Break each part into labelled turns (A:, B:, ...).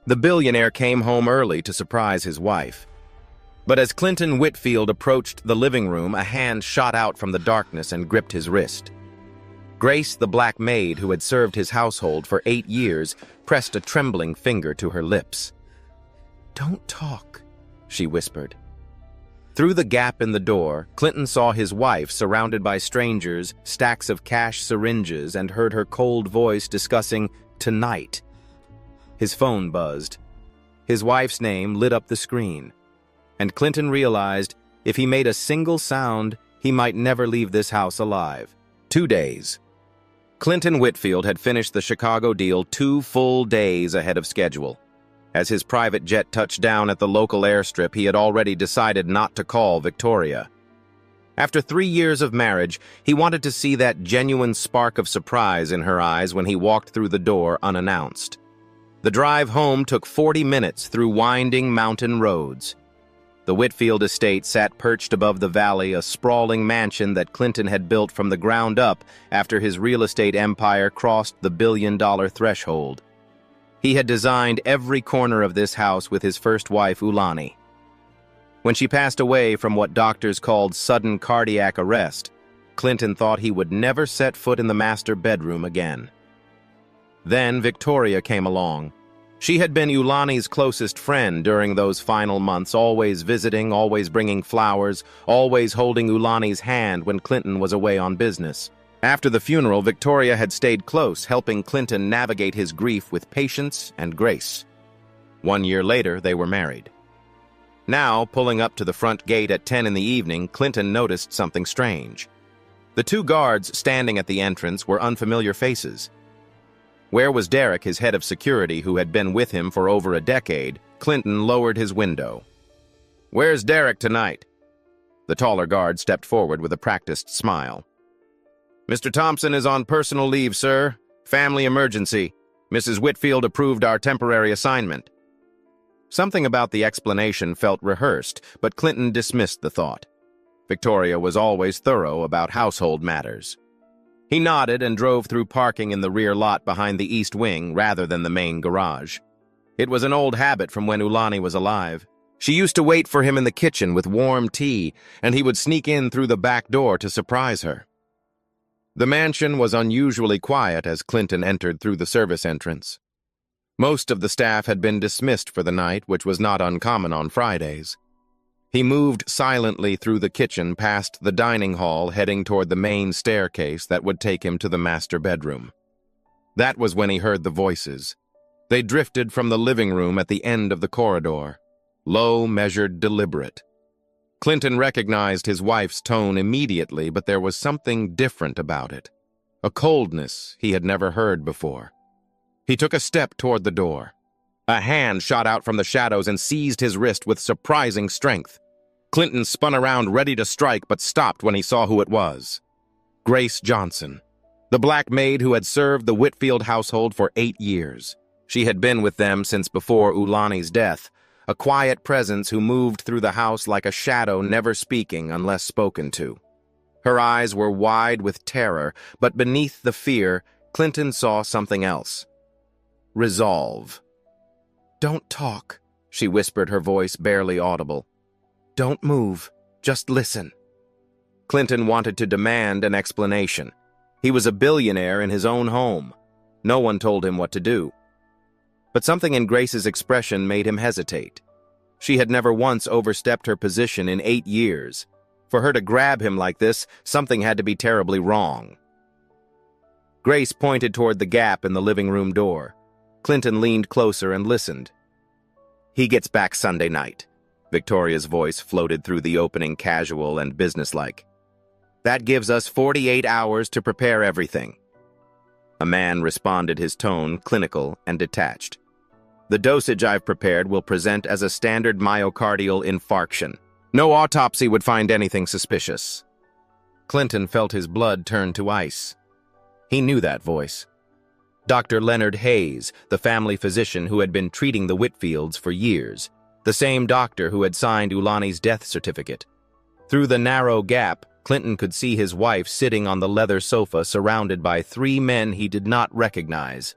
A: The billionaire came home early to surprise his wife. But as Clinton Whitfield approached the living room, a hand shot out from the darkness and gripped his wrist. Grace, the black maid who had served his household for 8 years, pressed a trembling finger to her lips. "Don't talk," she whispered. Through the gap in the door, Clinton saw his wife surrounded by strangers, stacks of cash syringes, and heard her cold voice discussing tonight. His phone buzzed. His wife's name lit up the screen, and Clinton realized if he made a single sound, he might never leave this house alive. 2 days. Clinton Whitfield had finished the Chicago deal 2 full days ahead of schedule. As his private jet touched down at the local airstrip, he had already decided not to call Victoria. After 3 years of marriage, he wanted to see that genuine spark of surprise in her eyes when he walked through the door unannounced. The drive home took 40 minutes through winding mountain roads. The Whitfield estate sat perched above the valley, a sprawling mansion that Clinton had built from the ground up after his real estate empire crossed the billion-dollar threshold. He had designed every corner of this house with his first wife, Ulani. When she passed away from what doctors called sudden cardiac arrest, Clinton thought he would never set foot in the master bedroom again. Then Victoria came along. She had been Ulani's closest friend during those final months, always visiting, always bringing flowers, always holding Ulani's hand when Clinton was away on business. After the funeral, Victoria had stayed close, helping Clinton navigate his grief with patience and grace. 1 year later, they were married. Now, pulling up to the front gate at 10 in the evening, Clinton noticed something strange. The 2 guards standing at the entrance were unfamiliar faces. Where was Derek, his head of security, who had been with him for over a decade? Clinton lowered his window. "Where's Derek tonight?" The taller guard stepped forward with a practiced smile. "Mr. Thompson is on personal leave, sir. Family emergency. Mrs. Whitfield approved our temporary assignment." Something about the explanation felt rehearsed, but Clinton dismissed the thought. Victoria was always thorough about household matters. He nodded and drove through parking in the rear lot behind the east wing rather than the main garage. It was an old habit from when Ulani was alive. She used to wait for him in the kitchen with warm tea, and he would sneak in through the back door to surprise her. The mansion was unusually quiet as Clinton entered through the service entrance. Most of the staff had been dismissed for the night, which was not uncommon on Fridays. He moved silently through the kitchen past the dining hall, heading toward the main staircase that would take him to the master bedroom. That was when he heard the voices. They drifted from the living room at the end of the corridor. Low, measured, deliberate. Clinton recognized his wife's tone immediately, but there was something different about it. A coldness he had never heard before. He took a step toward the door. A hand shot out from the shadows and seized his wrist with surprising strength. Clinton spun around ready to strike, but stopped when he saw who it was. Grace Johnson, the black maid who had served the Whitfield household for 8 years. She had been with them since before Ulani's death, a quiet presence who moved through the house like a shadow, never speaking unless spoken to. Her eyes were wide with terror, but beneath the fear, Clinton saw something else. Resolve. "Don't talk," she whispered, her voice barely audible. "Don't move. Just listen." Clinton wanted to demand an explanation. He was a billionaire in his own home. No one told him what to do. But something in Grace's expression made him hesitate. She had never once overstepped her position in 8 years. For her to grab him like this, something had to be terribly wrong. Grace pointed toward the gap in the living room door. Clinton leaned closer and listened. "He gets back Sunday night." Victoria's voice floated through the opening, casual and businesslike. "That gives us 48 hours to prepare everything." A man responded, his tone clinical and detached. "The dosage I've prepared will present as a standard myocardial infarction. No autopsy would find anything suspicious." Clinton felt his blood turn to ice. He knew that voice. Dr. Leonard Hayes, the family physician who had been treating the Whitfields for years, the same doctor who had signed Ulani's death certificate. Through the narrow gap, Clinton could see his wife sitting on the leather sofa surrounded by 3 men he did not recognize.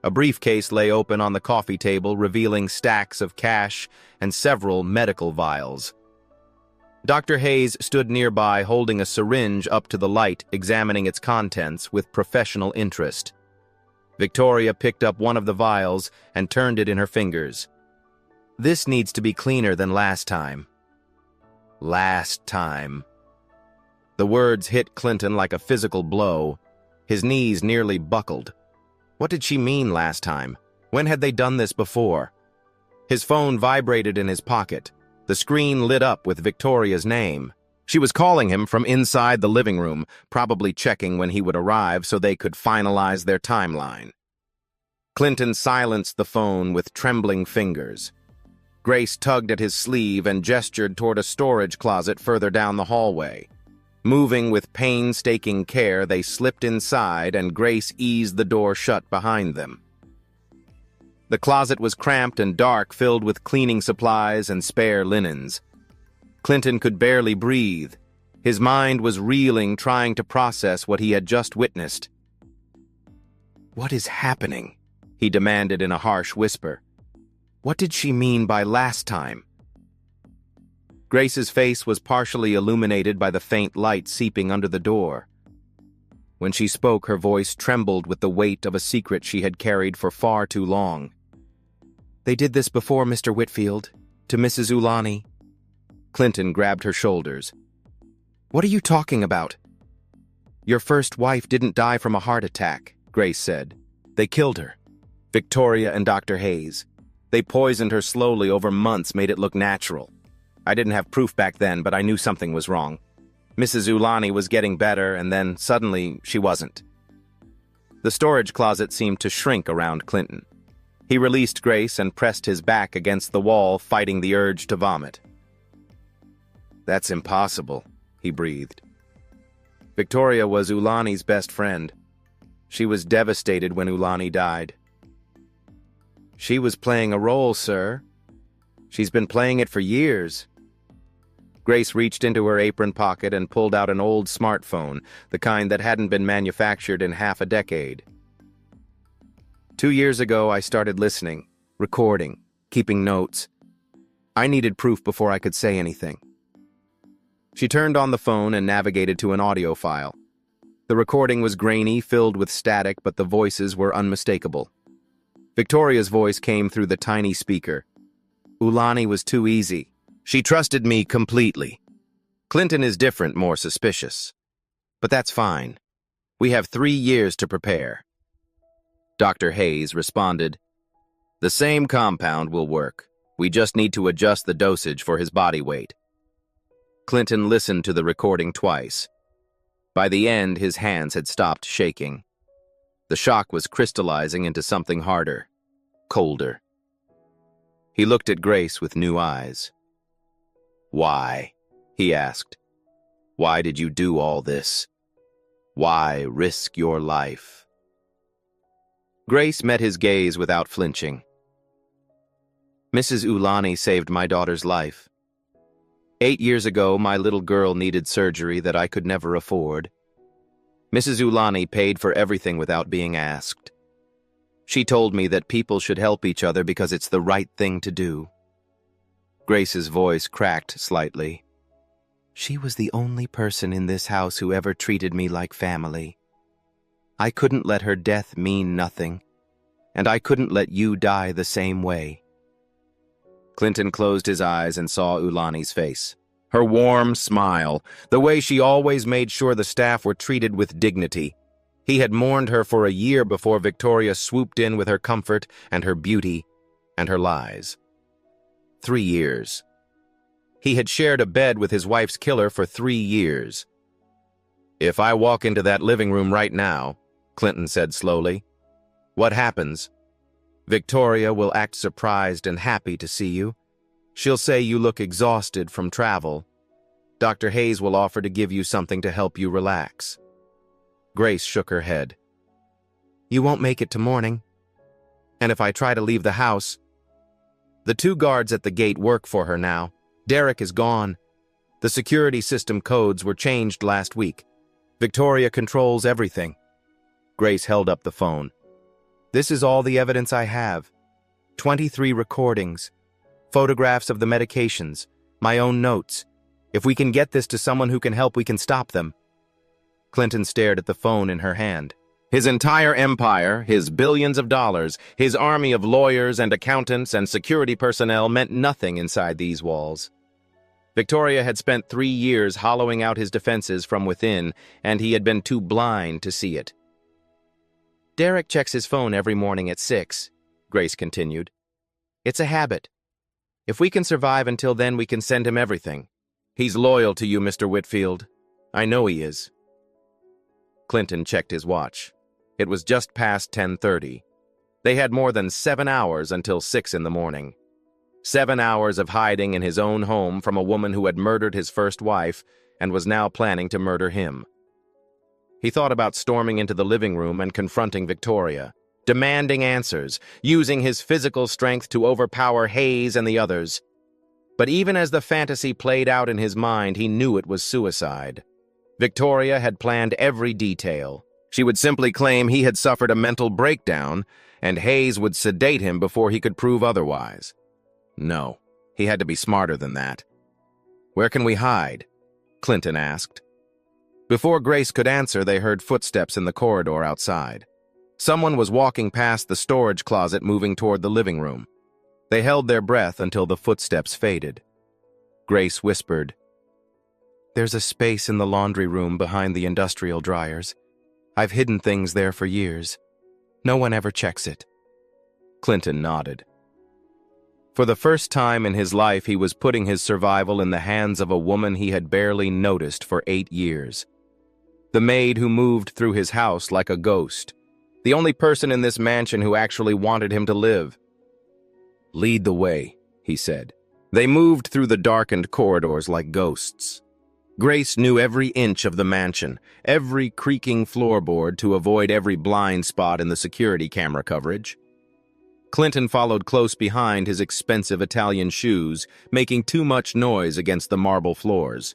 A: A briefcase lay open on the coffee table, revealing stacks of cash and several medical vials. Dr. Hayes stood nearby, holding a syringe up to the light, examining its contents with professional interest. Victoria picked up one of the vials and turned it in her fingers. "This needs to be cleaner than last time." Last time. The words hit Clinton like a physical blow. His knees nearly buckled. What did she mean last time? When had they done this before? His phone vibrated in his pocket. The screen lit up with Victoria's name. She was calling him from inside the living room, probably checking when he would arrive so they could finalize their timeline. Clinton silenced the phone with trembling fingers. Grace tugged at his sleeve and gestured toward a storage closet further down the hallway. Moving with painstaking care, they slipped inside and Grace eased the door shut behind them. The closet was cramped and dark, filled with cleaning supplies and spare linens. Clinton could barely breathe. His mind was reeling, trying to process what he had just witnessed. "What is happening?" he demanded in a harsh whisper. "What did she mean by last time?" Grace's face was partially illuminated by the faint light seeping under the door. When she spoke, her voice trembled with the weight of a secret she had carried for far too long. "They did this before, Mr. Whitfield, to Mrs. Ulani." Clinton grabbed her shoulders. "What are you talking about?" "Your first wife didn't die from a heart attack," Grace said. "They killed her. Victoria and Dr. Hayes. They poisoned her slowly over months, made it look natural. I didn't have proof back then, but I knew something was wrong. Mrs. Ulani was getting better, and then suddenly she wasn't." The storage closet seemed to shrink around Clinton. He released Grace and pressed his back against the wall, fighting the urge to vomit. "That's impossible," he breathed. "Victoria was Ulani's best friend. She was devastated when Ulani died." "She was playing a role, sir. She's been playing it for years." Grace reached into her apron pocket and pulled out an old smartphone, the kind that hadn't been manufactured in half a decade. "2 years ago, I started listening, recording, keeping notes. I needed proof before I could say anything." She turned on the phone and navigated to an audio file. The recording was grainy, filled with static, but the voices were unmistakable. Victoria's voice came through the tiny speaker. "Ulani was too easy. She trusted me completely. Clinton is different, more suspicious. But that's fine. We have 3 years to prepare." Dr. Hayes responded, "The same compound will work. We just need to adjust the dosage for his body weight." Clinton listened to the recording twice. By the end, his hands had stopped shaking. The shock was crystallizing into something harder, colder. He looked at Grace with new eyes. "Why?" he asked. "Why did you do all this? Why risk your life?" Grace met his gaze without flinching. "Mrs. Ulani saved my daughter's life. 8 years ago, my little girl needed surgery that I could never afford. Mrs. Ulani paid for everything without being asked. She told me that people should help each other because it's the right thing to do." Grace's voice cracked slightly. "She was the only person in this house who ever treated me like family. I couldn't let her death mean nothing, and I couldn't let you die the same way." Clinton closed his eyes and saw Ulani's face. Her warm smile, the way she always made sure the staff were treated with dignity. He had mourned her for a year before Victoria swooped in with her comfort and her beauty and her lies. 3 years. He had shared a bed with his wife's killer for 3 years. "If I walk into that living room right now," Clinton said slowly, "what happens? Victoria will act surprised and happy to see you. She'll say you look exhausted from travel. Dr. Hayes will offer to give you something to help you relax." Grace shook her head. "You won't make it to morning. And if I try to leave the house..." The 2 guards at the gate work for her now. Derek is gone. The security system codes were changed last week. Victoria controls everything. Grace held up the phone. This is all the evidence I have. 23 recordings, photographs of the medications, my own notes. If we can get this to someone who can help, we can stop them." Clinton stared at the phone in her hand. His entire empire, his billions of dollars, his army of lawyers and accountants and security personnel meant nothing inside these walls. Victoria had spent 3 years hollowing out his defenses from within, and he had been too blind to see it. "Derek checks his phone every morning at 6, Grace continued. "It's a habit. If we can survive until then, we can send him everything. He's loyal to you, Mr. Whitfield. I know he is." Clinton checked his watch. It was just past 10:30. They had more than 7 hours until 6 in the morning. 7 hours of hiding in his own home from a woman who had murdered his first wife and was now planning to murder him. He thought about storming into the living room and confronting Victoria, demanding answers, using his physical strength to overpower Hayes and the others. But even as the fantasy played out in his mind, he knew it was suicide. Victoria had planned every detail. She would simply claim he had suffered a mental breakdown, and Hayes would sedate him before he could prove otherwise. No, he had to be smarter than that. "Where can we hide?" Clinton asked. Before Grace could answer, they heard footsteps in the corridor outside. Someone was walking past the storage closet, moving toward the living room. They held their breath until the footsteps faded. Grace whispered, "There's a space in the laundry room behind the industrial dryers. I've hidden things there for years. No one ever checks it." Clinton nodded. For the first time in his life, he was putting his survival in the hands of a woman he had barely noticed for 8 years. The maid who moved through his house like a ghost. The only person in this mansion who actually wanted him to live. "Lead the way," he said. They moved through the darkened corridors like ghosts. Grace knew every inch of the mansion, every creaking floorboard to avoid every blind spot in the security camera coverage. Clinton followed close behind, his expensive Italian shoes, making too much noise against the marble floors.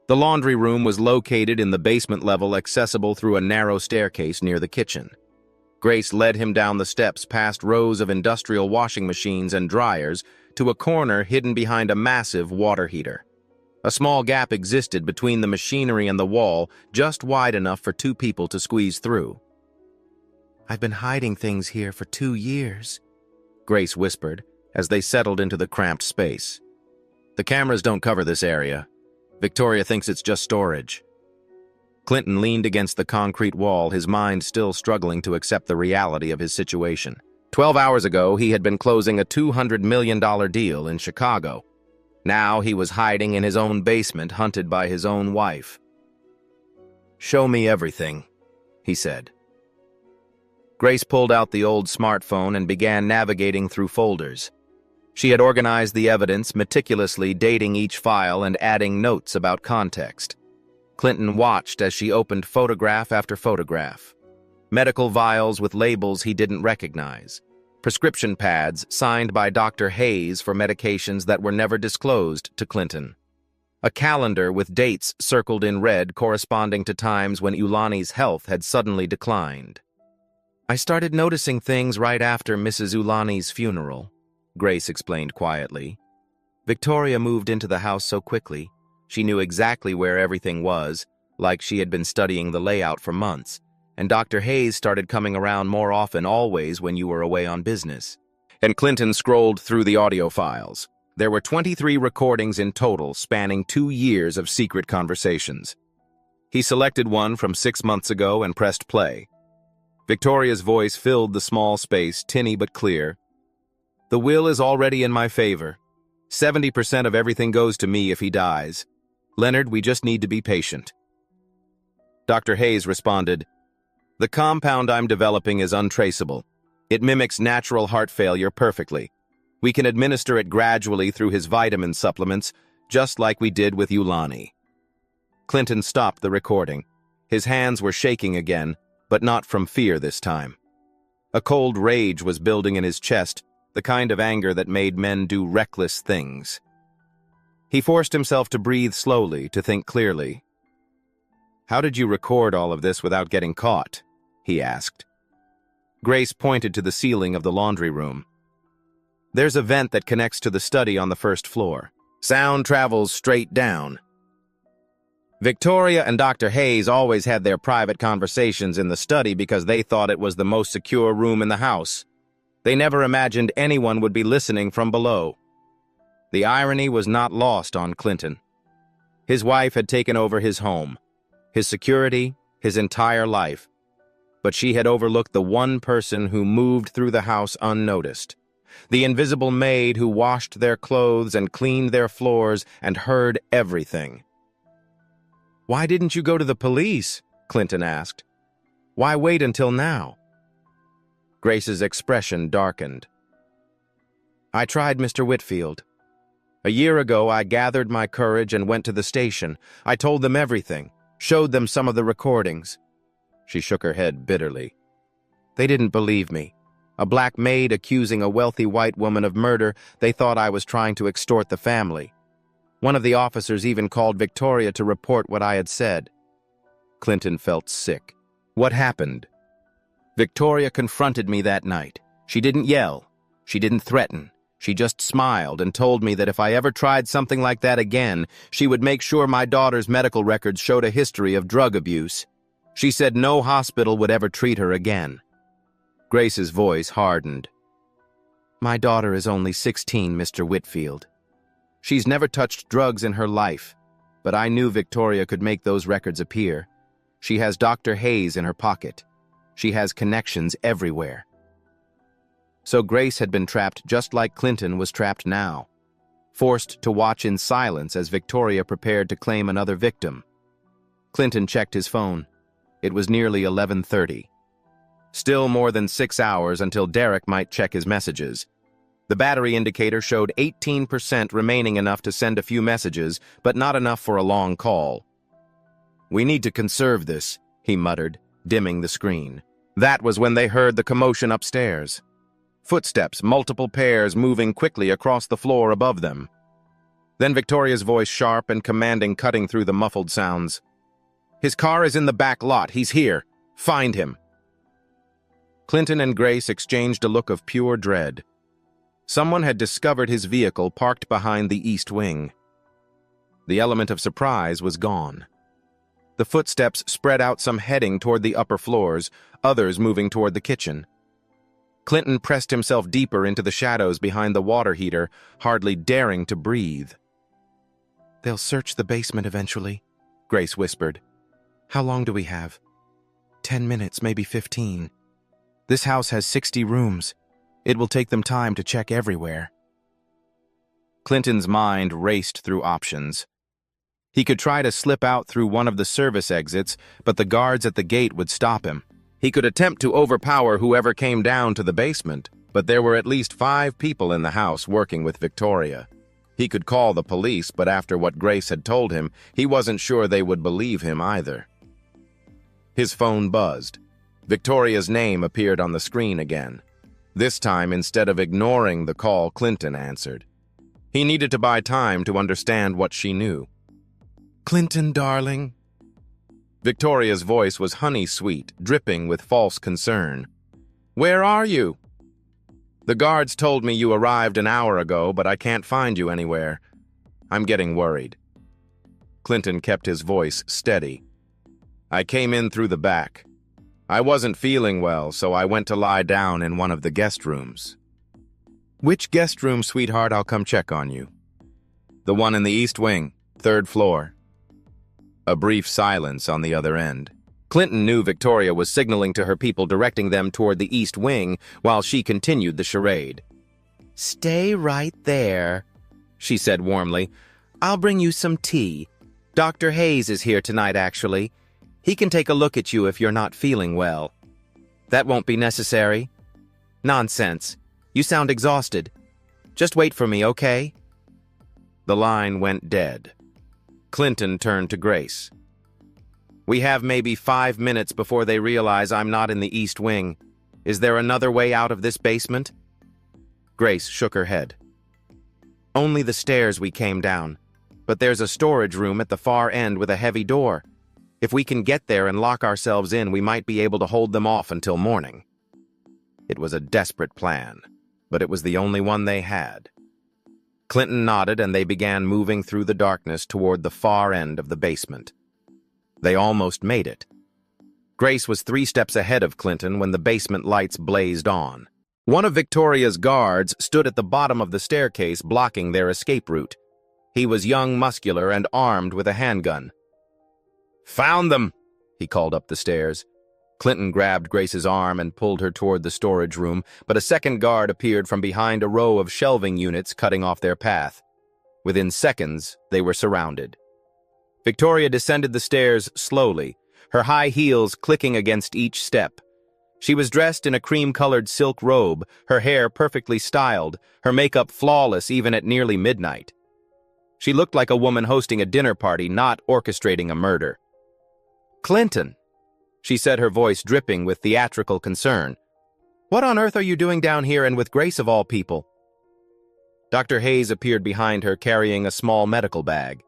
A: The laundry room was located in the basement level, accessible through a narrow staircase near the kitchen. Grace led him down the steps past rows of industrial washing machines and dryers to a corner hidden behind a massive water heater. A small gap existed between the machinery and the wall, just wide enough for 2 people to squeeze through. "I've been hiding things here for 2 years, Grace whispered as they settled into the cramped space. "The cameras don't cover this area. Victoria thinks it's just storage." Clinton leaned against the concrete wall, his mind still struggling to accept the reality of his situation. 12 hours ago, he had been closing a $200 million deal in Chicago. Now he was hiding in his own basement, hunted by his own wife. "Show me everything," he said. Grace pulled out the old smartphone and began navigating through folders. She had organized the evidence, meticulously dating each file and adding notes about context. Clinton watched as she opened photograph after photograph. Medical vials with labels he didn't recognize. Prescription pads signed by Dr. Hayes for medications that were never disclosed to Clinton. A calendar with dates circled in red corresponding to times when Ulani's health had suddenly declined. "I started noticing things right after Mrs. Ulani's funeral," Grace explained quietly. "Victoria moved into the house so quickly. She knew exactly where everything was, like she had been studying the layout for months. And Dr. Hayes started coming around more often, always when you were away on business." And Clinton scrolled through the audio files. There were 23 recordings in total, spanning 2 years of secret conversations. He selected one from 6 months ago and pressed play. Victoria's voice filled the small space, tinny but clear. "The will is already in my favor. 70% of everything goes to me if he dies. Leonard, we just need to be patient." Dr. Hayes responded, "The compound I'm developing is untraceable. It mimics natural heart failure perfectly. We can administer it gradually through his vitamin supplements, just like we did with Ulani." Clinton stopped the recording. His hands were shaking again, but not from fear this time. A cold rage was building in his chest, the kind of anger that made men do reckless things. He forced himself to breathe slowly, to think clearly. "How did you record all of this without getting caught?" he asked. Grace pointed to the ceiling of the laundry room. There's a vent that connects to the study on the first floor. Sound travels straight down. Victoria and Dr. Hayes always had their private conversations in the study because they thought it was the most secure room in the house. They never imagined anyone would be listening from below. The irony was not lost on Clinton. His wife had taken over his home, his security, his entire life. But she had overlooked the one person who moved through the house unnoticed. The invisible maid who washed their clothes and cleaned their floors and heard everything. "Why didn't you go to the police?" Clinton asked. "Why wait until now?" Grace's expression darkened. "I tried, Mr. Whitfield. A year ago, I gathered my courage and went to the station. I told them everything, showed them some of the recordings." She shook her head bitterly. "They didn't believe me. A black maid accusing a wealthy white woman of murder, they thought I was trying to extort the family. One of the officers even called Victoria to report what I had said." Clinton felt sick. "What happened?" "Victoria confronted me that night. She didn't yell. She didn't threaten. She just smiled and told me that if I ever tried something like that again, she would make sure my daughter's medical records showed a history of drug abuse. She said no hospital would ever treat her again." Grace's voice hardened. "My daughter is only 16, Mr. Whitfield. She's never touched drugs in her life, but I knew Victoria could make those records appear. She has Dr. Hayes in her pocket. She has connections everywhere." So Grace had been trapped just like Clinton was trapped now, forced to watch in silence as Victoria prepared to claim another victim. Clinton checked his phone. It was nearly 11:30. Still more than 6 hours until Derek might check his messages. The battery indicator showed 18% remaining, enough to send a few messages, but not enough for a long call. "We need to conserve this," he muttered, dimming the screen. That was when they heard the commotion upstairs. Footsteps, multiple pairs moving quickly across the floor above them. Then Victoria's voice, sharp and commanding, cutting through the muffled sounds. "His car is in the back lot. He's here. Find him." Clinton and Grace exchanged a look of pure dread. Someone had discovered his vehicle parked behind the east wing. The element of surprise was gone. The footsteps spread out, some heading toward the upper floors, others moving toward the kitchen. Clinton pressed himself deeper into the shadows behind the water heater, hardly daring to breathe. "They'll search the basement eventually," Grace whispered. "How long do we have?" 10 minutes, maybe 15. This house has 60 rooms. It will take them time to check everywhere." Clinton's mind raced through options. He could try to slip out through one of the service exits, but the guards at the gate would stop him. He could attempt to overpower whoever came down to the basement, but there were at least 5 people in the house working with Victoria. He could call the police, but after what Grace had told him, he wasn't sure they would believe him either. His phone buzzed. Victoria's name appeared on the screen again. This time, instead of ignoring the call, Clinton answered. He needed to buy time to understand what she knew. "Clinton, darling." Victoria's voice was honey-sweet, dripping with false concern. "Where are you?" "The guards told me you arrived an hour ago, but I can't find you anywhere. I'm getting worried." Clinton kept his voice steady. "I came in through the back. I wasn't feeling well, so I went to lie down in one of the guest rooms." "Which guest room, sweetheart? I'll come check on you." "The one in the east wing, 3rd floor." A brief silence on the other end. Clinton knew Victoria was signaling to her people, directing them toward the east wing, while she continued the charade. "Stay right there," she said warmly. "I'll bring you some tea. Dr. Hayes is here tonight, actually. He can take a look at you if you're not feeling well." "That won't be necessary." "Nonsense. You sound exhausted. Just wait for me, okay?" The line went dead. Clinton turned to Grace. "We have maybe 5 minutes before they realize I'm not in the east wing. Is there another way out of this basement?" Grace shook her head. "Only the stairs we came down. But there's a storage room at the far end with a heavy door. If we can get there and lock ourselves in, we might be able to hold them off until morning." It was a desperate plan, but it was the only one they had. Clinton nodded and they began moving through the darkness toward the far end of the basement. They almost made it. Grace was 3 steps ahead of Clinton when the basement lights blazed on. One of Victoria's guards stood at the bottom of the staircase blocking their escape route. He was young, muscular, and armed with a handgun. "Found them!" he called up the stairs. Clinton grabbed Grace's arm and pulled her toward the storage room, but a second guard appeared from behind a row of shelving units cutting off their path. Within seconds, they were surrounded. Victoria descended the stairs slowly, her high heels clicking against each step. She was dressed in a cream-colored silk robe, her hair perfectly styled, her makeup flawless even at nearly midnight. She looked like a woman hosting a dinner party, not orchestrating a murder. "Clinton," she said, her voice dripping with theatrical concern. "What on earth are you doing down here and with Grace of all people?" Dr. Hayes appeared behind her carrying a small medical bag.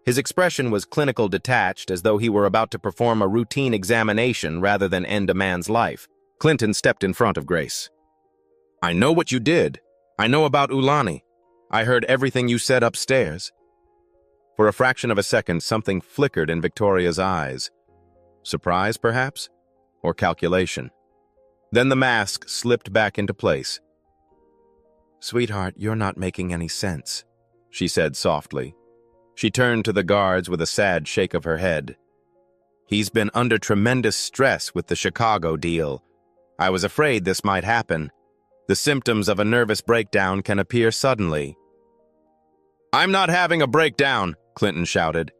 A: His expression was clinical detached, as though he were about to perform a routine examination rather than end a man's life. Clinton stepped in front of Grace. "I know what you did. I know about Ulani. I heard everything you said upstairs." For a fraction of a second, something flickered in Victoria's eyes. Surprise, perhaps? Or calculation? Then the mask slipped back into place. "Sweetheart, you're not making any sense," she said softly. She turned to the guards with a sad shake of her head. "He's been under tremendous stress with the Chicago deal. I was afraid this might happen. The symptoms of a nervous breakdown can appear suddenly." "I'm not having a breakdown," Clinton shouted.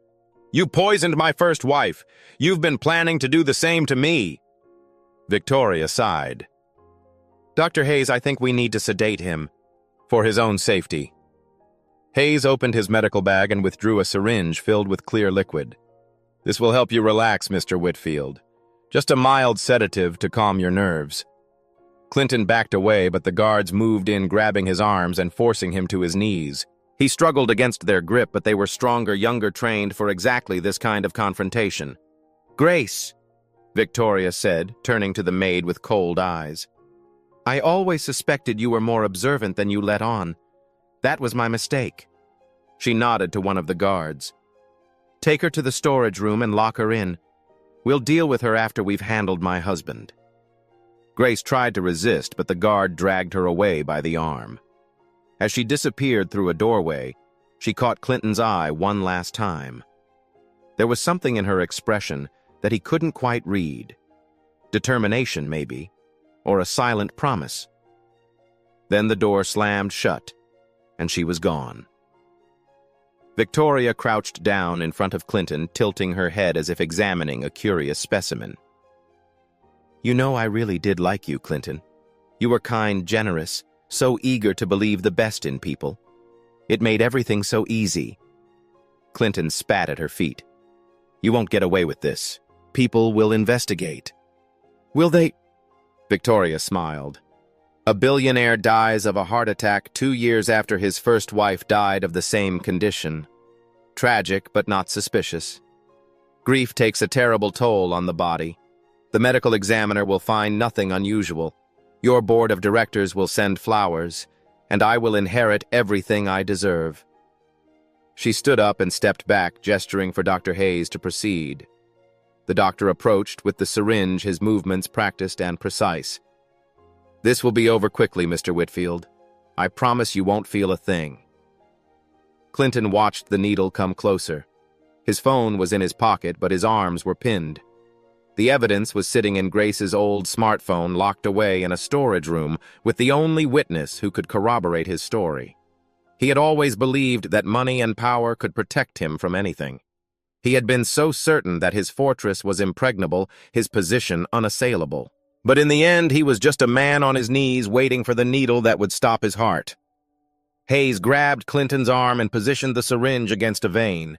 A: "You poisoned my first wife. You've been planning to do the same to me." Victoria sighed. "Dr. Hayes, I think we need to sedate him, for his own safety." Hayes opened his medical bag and withdrew a syringe filled with clear liquid. "This will help you relax, Mr. Whitfield. Just a mild sedative to calm your nerves." Clinton backed away, but the guards moved in, grabbing his arms and forcing him to his knees. He struggled against their grip, but they were stronger, younger, trained for exactly this kind of confrontation. "Grace," Victoria said, turning to the maid with cold eyes. "I always suspected you were more observant than you let on. That was my mistake." She nodded to one of the guards. "Take her to the storage room and lock her in. We'll deal with her after we've handled my husband." Grace tried to resist, but the guard dragged her away by the arm. As she disappeared through a doorway, she caught Clinton's eye one last time. There was something in her expression that he couldn't quite read. Determination, maybe, or a silent promise. Then the door slammed shut, and she was gone. Victoria crouched down in front of Clinton, tilting her head as if examining a curious specimen. "You know, I really did like you, Clinton. You were kind, generous, so eager to believe the best in people. It made everything so easy." Clinton spat at her feet. "You won't get away with this. People will investigate." "Will they?" Victoria smiled. "A billionaire dies of a heart attack 2 years after his first wife died of the same condition. Tragic, but not suspicious. Grief takes a terrible toll on the body. The medical examiner will find nothing unusual. Your board of directors will send flowers, and I will inherit everything I deserve." She stood up and stepped back, gesturing for Dr. Hayes to proceed. The doctor approached with the syringe, his movements practiced and precise. "This will be over quickly, Mr. Whitfield. I promise you won't feel a thing." Clinton watched the needle come closer. His phone was in his pocket, but his arms were pinned. The evidence was sitting in Grace's old smartphone, locked away in a storage room, with the only witness who could corroborate his story. He had always believed that money and power could protect him from anything. He had been so certain that his fortress was impregnable, his position unassailable. But in the end, he was just a man on his knees waiting for the needle that would stop his heart. Hayes grabbed Clinton's arm and positioned the syringe against a vein.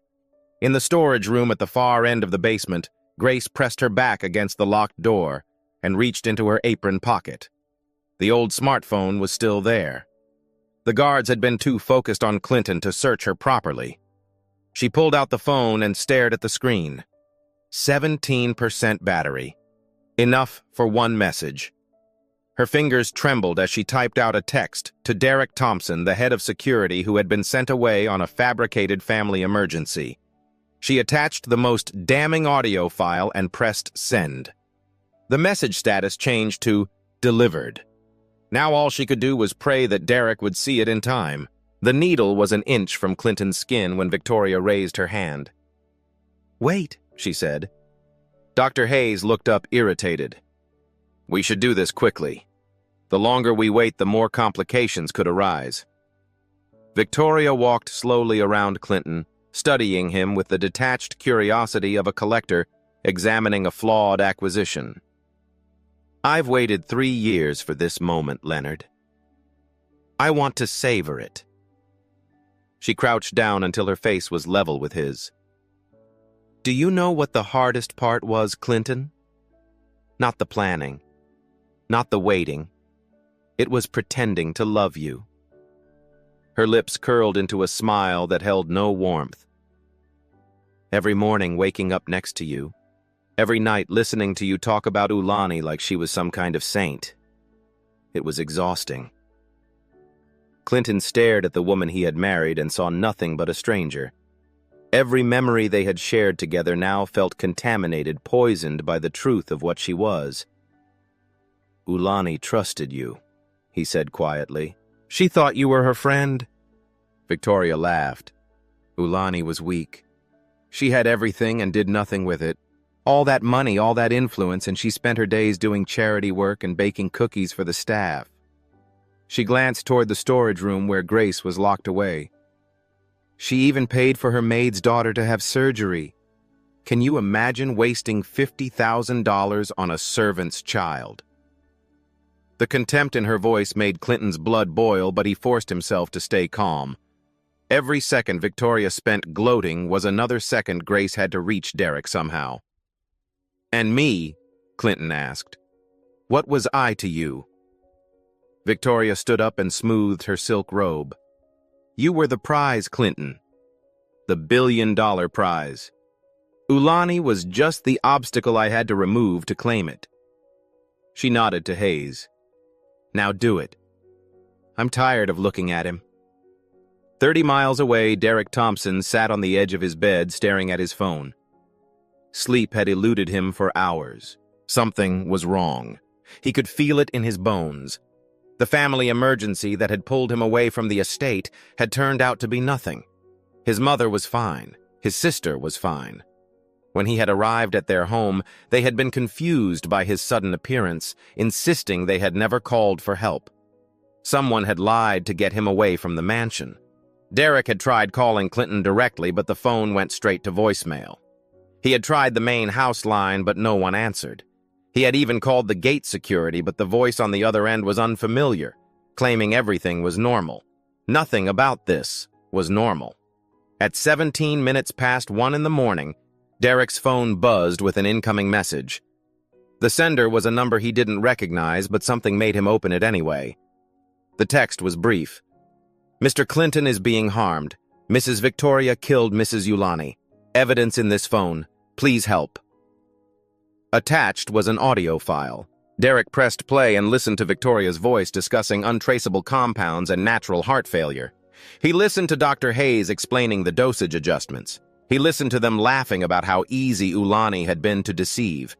A: In the storage room at the far end of the basement, Grace pressed her back against the locked door and reached into her apron pocket. The old smartphone was still there. The guards had been too focused on Clinton to search her properly. She pulled out the phone and stared at the screen. 17% battery. Enough for one message. Her fingers trembled as she typed out a text to Derek Thompson, the head of security who had been sent away on a fabricated family emergency. She attached the most damning audio file and pressed send. The message status changed to delivered. Now all she could do was pray that Derek would see it in time. The needle was an inch from Clinton's skin when Victoria raised her hand. "Wait," she said. Dr. Hayes looked up irritated. "We should do this quickly. The longer we wait, the more complications could arise." Victoria walked slowly around Clinton, studying him with the detached curiosity of a collector examining a flawed acquisition. "I've waited 3 years for this moment, Leonard. I want to savor it." She crouched down until her face was level with his. "Do you know what the hardest part was, Clinton? Not the planning, not the waiting. It was pretending to love you." Her lips curled into a smile that held no warmth. "Every morning waking up next to you, every night listening to you talk about Ulani like she was some kind of saint. It was exhausting." Clinton stared at the woman he had married and saw nothing but a stranger. Every memory they had shared together now felt contaminated, poisoned by the truth of what she was. "Ulani trusted you," he said quietly. "She thought you were her friend." Victoria laughed. "Ulani was weak. She had everything and did nothing with it. All that money, all that influence, and she spent her days doing charity work and baking cookies for the staff." She glanced toward the storage room where Grace was locked away. "She even paid for her maid's daughter to have surgery. Can you imagine wasting $50,000 on a servant's child?" The contempt in her voice made Clinton's blood boil, but he forced himself to stay calm. Every second Victoria spent gloating was another second Grace had to reach Derek somehow. "And me?" Clinton asked. "What was I to you?" Victoria stood up and smoothed her silk robe. "You were the prize, Clinton. The $1 billion prize. Ulani was just the obstacle I had to remove to claim it." She nodded to Hayes. "Now do it. I'm tired of looking at him." 30 miles away, Derek Thompson sat on the edge of his bed staring at his phone. Sleep had eluded him for hours. Something was wrong. He could feel it in his bones. The family emergency that had pulled him away from the estate had turned out to be nothing. His mother was fine. His sister was fine. When he had arrived at their home, they had been confused by his sudden appearance, insisting they had never called for help. Someone had lied to get him away from the mansion. Derek had tried calling Clinton directly, but the phone went straight to voicemail. He had tried the main house line, but no one answered. He had even called the gate security, but the voice on the other end was unfamiliar, claiming everything was normal. Nothing about this was normal. At 17 minutes past 1 in the morning, Derek's phone buzzed with an incoming message. The sender was a number he didn't recognize, but something made him open it anyway. The text was brief. "Mr. Clinton is being harmed. Mrs. Victoria killed Mrs. Ulani. Evidence in this phone. Please help." Attached was an audio file. Derek pressed play and listened to Victoria's voice discussing untraceable compounds and natural heart failure. He listened to Dr. Hayes explaining the dosage adjustments. He listened to them laughing about how easy Ulani had been to deceive.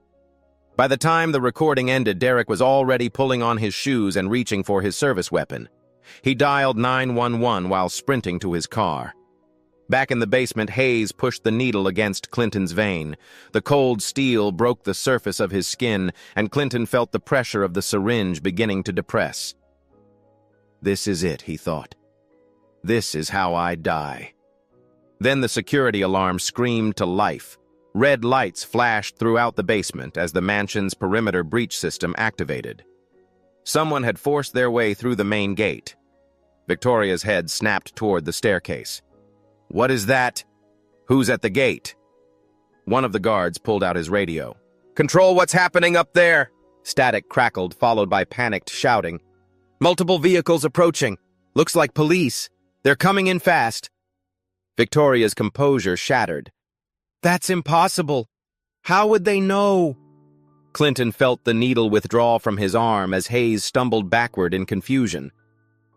A: By the time the recording ended, Derek was already pulling on his shoes and reaching for his service weapon. He dialed 911 while sprinting to his car. Back in the basement, Hayes pushed the needle against Clinton's vein. The cold steel broke the surface of his skin, and Clinton felt the pressure of the syringe beginning to depress. "This is it," he thought. "This is how I die." Then the security alarm screamed to life. Red lights flashed throughout the basement as the mansion's perimeter breach system activated. Someone had forced their way through the main gate. Victoria's head snapped toward the staircase. "What is that? Who's at the gate?" One of the guards pulled out his radio. "Control, what's happening up there?" Static crackled, followed by panicked shouting. "Multiple vehicles approaching. Looks like police. They're coming in fast." Victoria's composure shattered. "That's impossible. How would they know?" Clinton felt the needle withdraw from his arm as Hayes stumbled backward in confusion.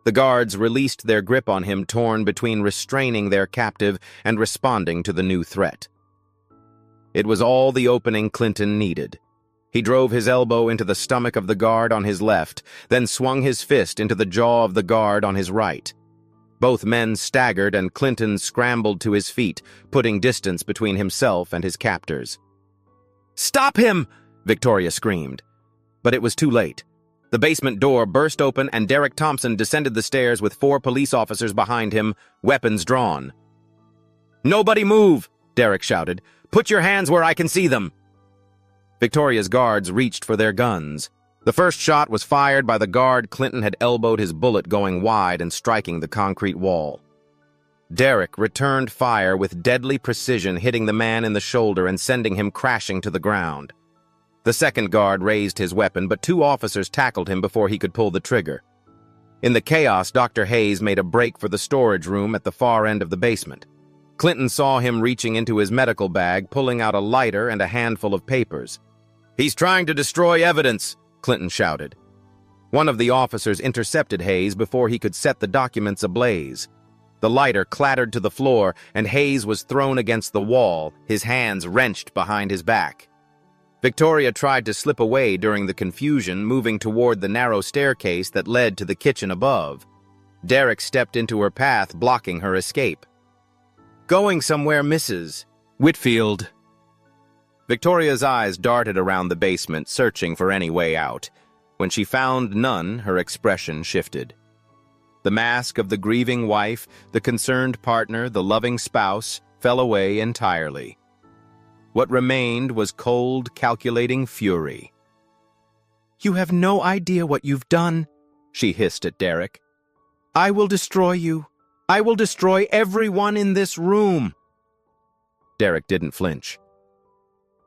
A: The guards released their grip on him, torn between restraining their captive and responding to the new threat. It was all the opening Clinton needed. He drove his elbow into the stomach of the guard on his left, then swung his fist into the jaw of the guard on his right. Both men staggered, and Clinton scrambled to his feet, putting distance between himself and his captors. "Stop him!" Victoria screamed. But it was too late. The basement door burst open, and Derek Thompson descended the stairs with 4 police officers behind him, weapons drawn. "Nobody move!" Derek shouted. "Put your hands where I can see them!" Victoria's guards reached for their guns. The first shot was fired by the guard Clinton had elbowed, his bullet going wide and striking the concrete wall. Derek returned fire with deadly precision, hitting the man in the shoulder and sending him crashing to the ground. The second guard raised his weapon, but 2 officers tackled him before he could pull the trigger. In the chaos, Dr. Hayes made a break for the storage room at the far end of the basement. Clinton saw him reaching into his medical bag, pulling out a lighter and a handful of papers. "He's trying to destroy evidence," Clinton shouted. One of the officers intercepted Hayes before he could set the documents ablaze. The lighter clattered to the floor, and Hayes was thrown against the wall, his hands wrenched behind his back. Victoria tried to slip away during the confusion, moving toward the narrow staircase that led to the kitchen above. Derek stepped into her path, blocking her escape. "Going somewhere, Mrs. Whitfield." Victoria's eyes darted around the basement, searching for any way out. When she found none, her expression shifted. The mask of the grieving wife, the concerned partner, the loving spouse, fell away entirely. What remained was cold, calculating fury. "You have no idea what you've done," she hissed at Derek. "I will destroy you. I will destroy everyone in this room." Derek didn't flinch.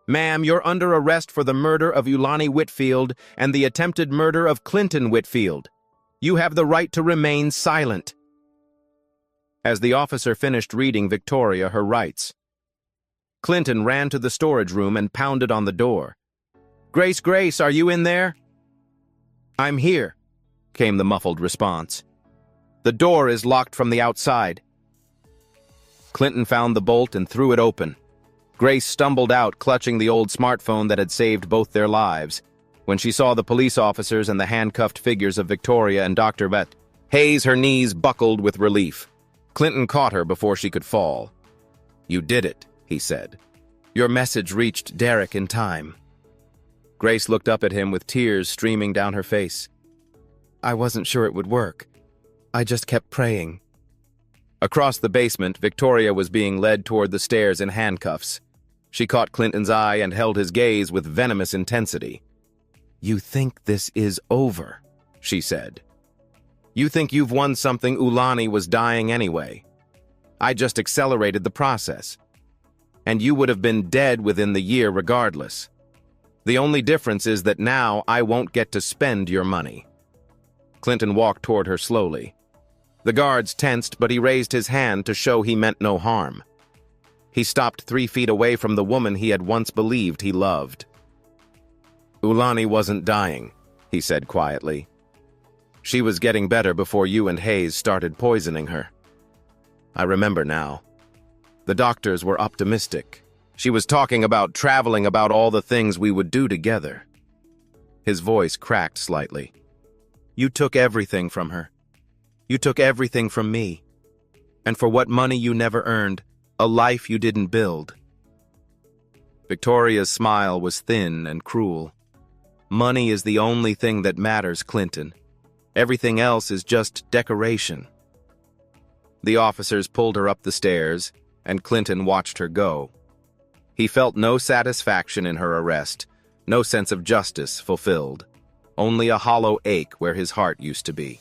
A: "Ma'am, you're under arrest for the murder of Ulani Whitfield and the attempted murder of Clinton Whitfield. You have the right to remain silent." As the officer finished reading Victoria her rights, Clinton ran to the storage room and pounded on the door. "Grace, Grace, are you in there?" "I'm here," came the muffled response. "The door is locked from the outside." Clinton found the bolt and threw it open. Grace stumbled out, clutching the old smartphone that had saved both their lives. When she saw the police officers and the handcuffed figures of Victoria and Dr. Hayes, her knees buckled with relief. Clinton caught her before she could fall. "You did it," he said. "Your message reached Derek in time." Grace looked up at him with tears streaming down her face. "I wasn't sure it would work. I just kept praying." Across the basement, Victoria was being led toward the stairs in handcuffs. She caught Clinton's eye and held his gaze with venomous intensity. "You think this is over," she said. "You think you've won something. Ulani was dying anyway. I just accelerated the process. And you would have been dead within the year regardless. The only difference is that now I won't get to spend your money." Clinton walked toward her slowly. The guards tensed, but he raised his hand to show he meant no harm. He stopped 3 feet away from the woman he had once believed he loved. "Ulani wasn't dying," he said quietly. "She was getting better before you and Hayes started poisoning her. I remember now. The doctors were optimistic. She was talking about traveling, about all the things we would do together." His voice cracked slightly. "You took everything from her. You took everything from me. And for what money you never earned, a life you didn't build." Victoria's smile was thin and cruel. "Money is the only thing that matters, Clinton. Everything else is just decoration." The officers pulled her up the stairs, and Clinton watched her go. He felt no satisfaction in her arrest, no sense of justice fulfilled, only a hollow ache where his heart used to be.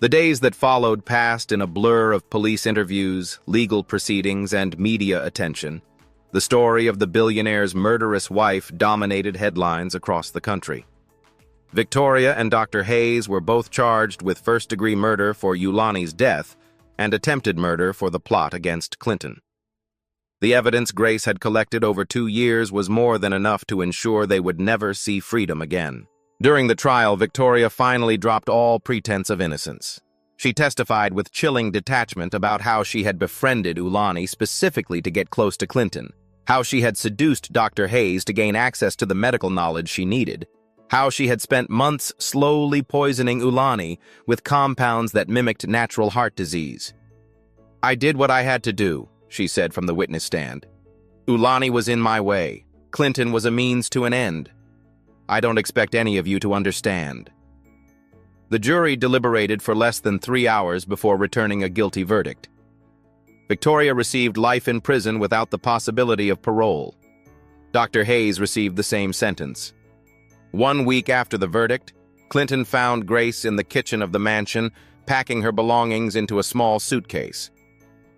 A: The days that followed passed in a blur of police interviews, legal proceedings, and media attention. The story of the billionaire's murderous wife dominated headlines across the country. Victoria and Dr. Hayes were both charged with first-degree murder for Ulani's death and attempted murder for the plot against Clinton. The evidence Grace had collected over 2 years was more than enough to ensure they would never see freedom again. During the trial, Victoria finally dropped all pretense of innocence. She testified with chilling detachment about how she had befriended Ulani specifically to get close to Clinton, how she had seduced Dr. Hayes to gain access to the medical knowledge she needed, how she had spent months slowly poisoning Ulani with compounds that mimicked natural heart disease. "I did what I had to do," she said from the witness stand. "Ulani was in my way. Clinton was a means to an end. I don't expect any of you to understand." The jury deliberated for less than 3 hours before returning a guilty verdict. Victoria received life in prison without the possibility of parole. Dr. Hayes received the same sentence. 1 week after the verdict, Clinton found Grace in the kitchen of the mansion, packing her belongings into a small suitcase.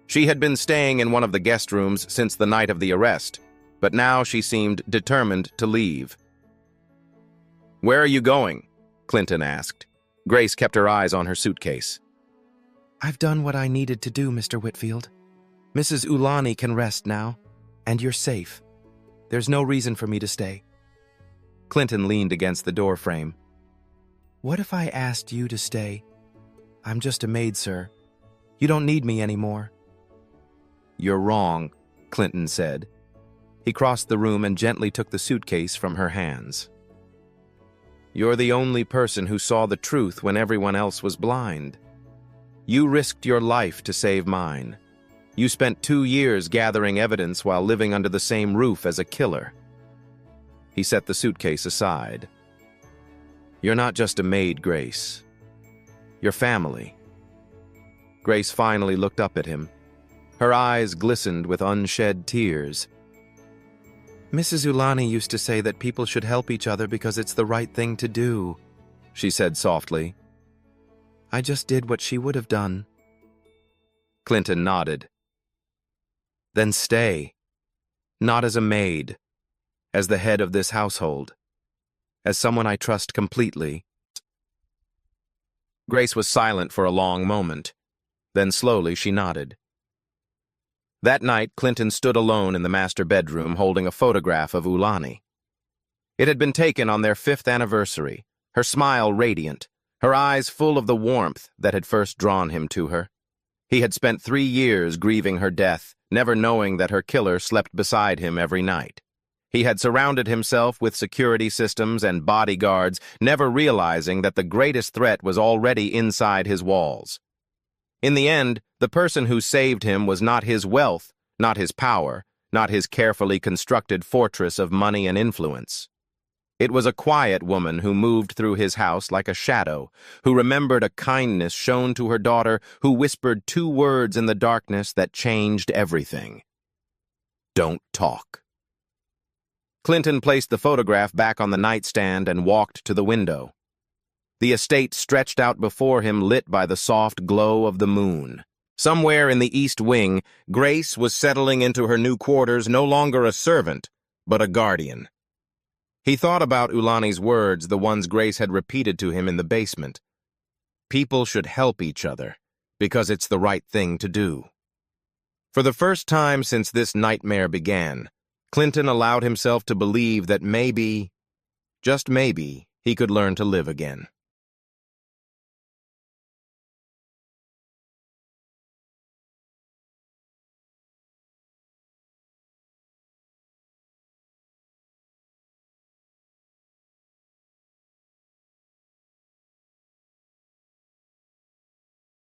A: She had been staying in one of the guest rooms since the night of the arrest, but now she seemed determined to leave. "Where are you going?" Clinton asked. Grace kept her eyes on her suitcase.
B: "I've done what I needed to do, Mr. Whitfield. Mrs. Ulani can rest now, and you're safe. There's no reason for me to stay."
A: Clinton leaned against the door frame.
B: "What if I asked you to stay? I'm just a maid, sir. You don't need me anymore."
A: "You're wrong," Clinton said. He crossed the room and gently took the suitcase from her hands. "You're the only person who saw the truth when everyone else was blind. You risked your life to save mine. You spent 2 years gathering evidence while living under the same roof as a killer." He set the suitcase aside. "You're not just a maid, Grace. You're family." Grace finally looked up at him. Her eyes glistened with unshed tears.
B: "Mrs. Ulani used to say that people should help each other because it's the right thing to do," she said softly. "I just did what she would have done."
A: Clinton nodded. "Then stay. Not as a maid. As the head of this household. As someone I trust completely." Grace was silent for a long moment. Then slowly she nodded. That night, Clinton stood alone in the master bedroom holding a photograph of Ulani. It had been taken on their 5th anniversary, her smile radiant, her eyes full of the warmth that had first drawn him to her. He had spent 3 years grieving her death, never knowing that her killer slept beside him every night. He had surrounded himself with security systems and bodyguards, never realizing that the greatest threat was already inside his walls. In the end, the person who saved him was not his wealth, not his power, not his carefully constructed fortress of money and influence. It was a quiet woman who moved through his house like a shadow, who remembered a kindness shown to her daughter, who whispered 2 words in the darkness that changed everything. "Don't talk." Clinton placed the photograph back on the nightstand and walked to the window. The estate stretched out before him, lit by the soft glow of the moon. Somewhere in the east wing, Grace was settling into her new quarters, no longer a servant, but a guardian. He thought about Ulani's words, the ones Grace had repeated to him in the basement. People should help each other, because it's the right thing to do. For the first time since this nightmare began, Clinton allowed himself to believe that maybe, just maybe, he could learn to live again.